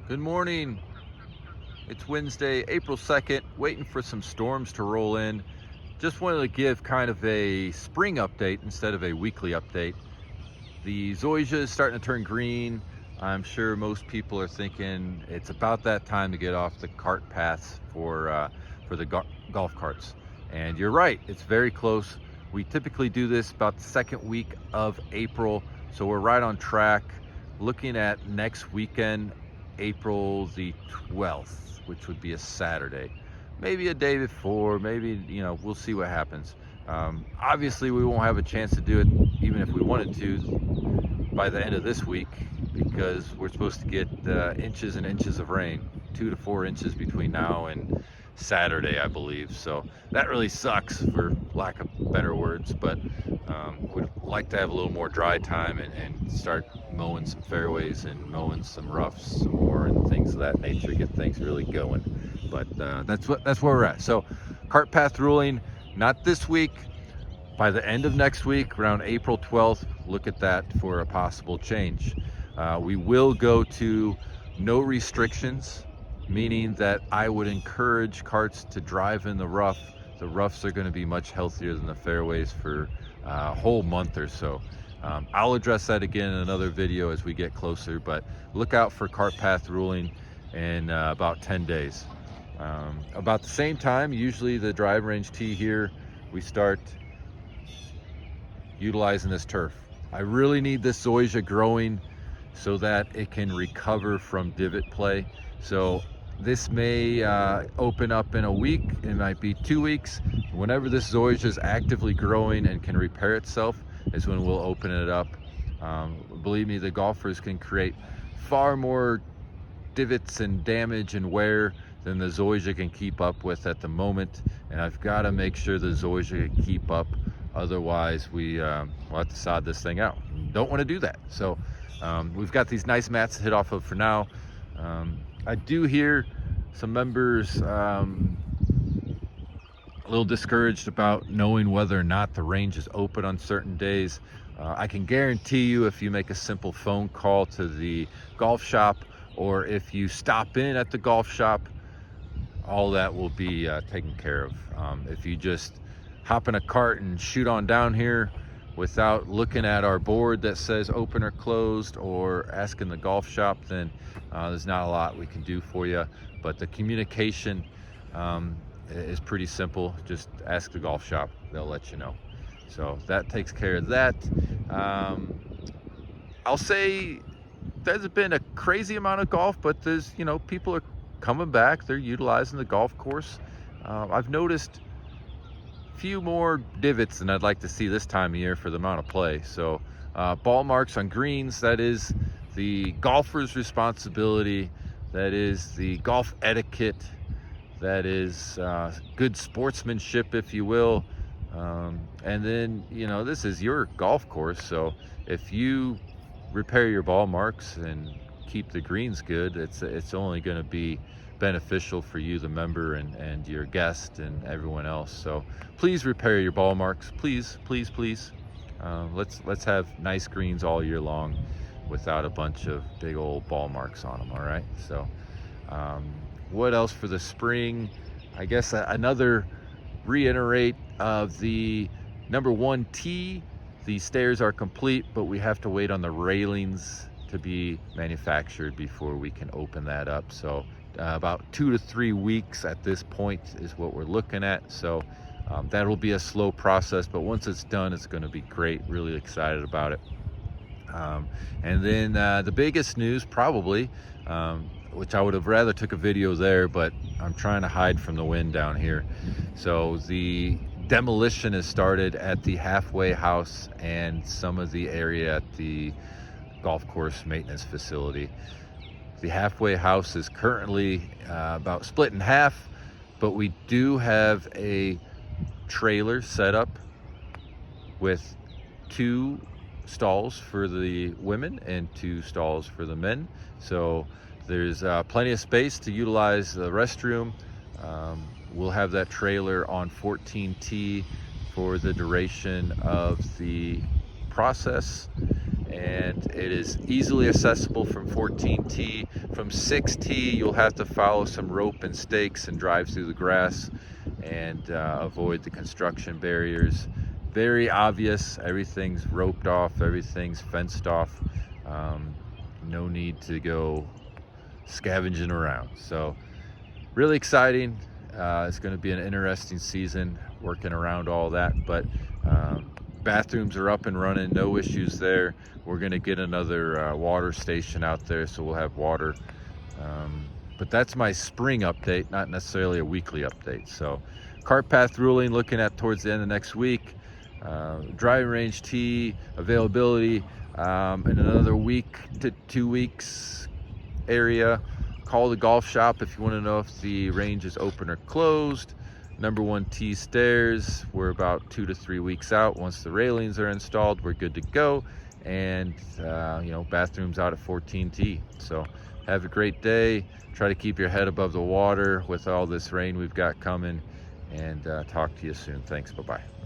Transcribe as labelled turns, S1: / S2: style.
S1: Good morning. It's Wednesday, April 2nd, waiting for some storms to roll in. Just wanted to give kind of a spring update instead of a weekly update. The zoysia is starting to turn green. I'm sure most people are thinking it's about that time to get off the cart paths for the golf carts. And you're right, it's very close. We typically do this about the second week of April, so we're right on track. Looking at next weekend, April the 12th, which would be a Saturday. Maybe a day before, maybe, we'll see what happens. Obviously, we won't have a chance to do it, even if we wanted to, by the end of this week, because we're supposed to get inches and inches of rain, 2 to 4 inches between now and Saturday, I believe. So that really sucks, for lack of better words, but would like to have a little more dry time and start mowing some fairways and mowing some roughs some more and things of that nature, get things really going. But that's where we're at. So cart path ruling, not this week. By the end of next week, around April 12th, look at that for a possible change. We will go to no restrictions, meaning that I would encourage carts to drive in the rough. The roughs are going to be much healthier than the fairways for a whole month or so. I'll address that again in another video as we get closer, but look out for cart path ruling in about 10 days. About the same time, usually the drive range tee here, we start utilizing this turf. I really need this zoysia growing so that it can recover from divot play. So this may open up in a week, it might be 2 weeks. Whenever this zoysia is actively growing and can repair itself is when we'll open it up. Believe me, the golfers can create far more divots and damage and wear than the zoysia can keep up with at the moment, and I've got to make sure the zoysia can keep up. Otherwise, we'll have to sod this thing out. Don't want to do that. So we've got these nice mats to hit off of for now. I do hear some members a little discouraged about knowing whether or not the range is open on certain days. I can guarantee you, if you make a simple phone call to the golf shop, or if you stop in at the golf shop, all that will be taken care of. If you just hop in a cart and shoot on down here without looking at our board that says open or closed, or asking the golf shop, then there's not a lot we can do for you. But the communication is pretty simple. Just ask the golf shop, they'll let you know. So that takes care of that. I'll say there's been a crazy amount of golf, but there's, people are coming back, they're utilizing the golf course. I've noticed few more divots than I'd like to see this time of year for the amount of play. So ball marks on greens, that is the golfer's responsibility. That is the golf etiquette. That is good sportsmanship, if you will. And then, this is your golf course. So if you repair your ball marks and keep the greens good, it's only going to be beneficial for you, the member, and your guest and everyone else. So please repair your ball marks, please. Let's have nice greens all year long without a bunch of big old ball marks on them. All right, so what else for the spring? I guess another reiterate of the number 1 tee. The stairs are complete, but we have to wait on the railings to be manufactured before we can open that up. So about 2 to 3 weeks at this point is what we're looking at. So that'll be a slow process, but once it's done, it's going to be great. Really excited about it. And then the biggest news probably, which I would have rather took a video there, but I'm trying to hide from the wind down here. So the demolition has started at the halfway house and some of the area at the golf course maintenance facility. The halfway house is currently about split in half, but we do have a trailer set up with 2 stalls for the women and 2 stalls for the men. So there's plenty of space to utilize the restroom. We'll have that trailer on 14T for the duration of the process. and it is easily accessible from 14T. From 6T, you'll have to follow some rope and stakes and drive through the grass and avoid the construction barriers. Very obvious, everything's roped off, everything's fenced off. No need to go scavenging around. So really exciting. It's going to be an interesting season working around all that, but bathrooms are up and running, no issues there. We're going to get another water station out there, so we'll have water. But that's my spring update, not necessarily a weekly update. So cart path ruling, looking at towards the end of next week. Driving range tee availability in another week to 2 weeks area. Call the golf shop if you want to know if the range is open or closed. Number 1 tee stairs, we're about 2 to 3 weeks out. Once the railings are installed, we're good to go. And bathrooms out at 14T. So have a great day. Try to keep your head above the water with all this rain we've got coming, and talk to you soon. Thanks. Bye-bye.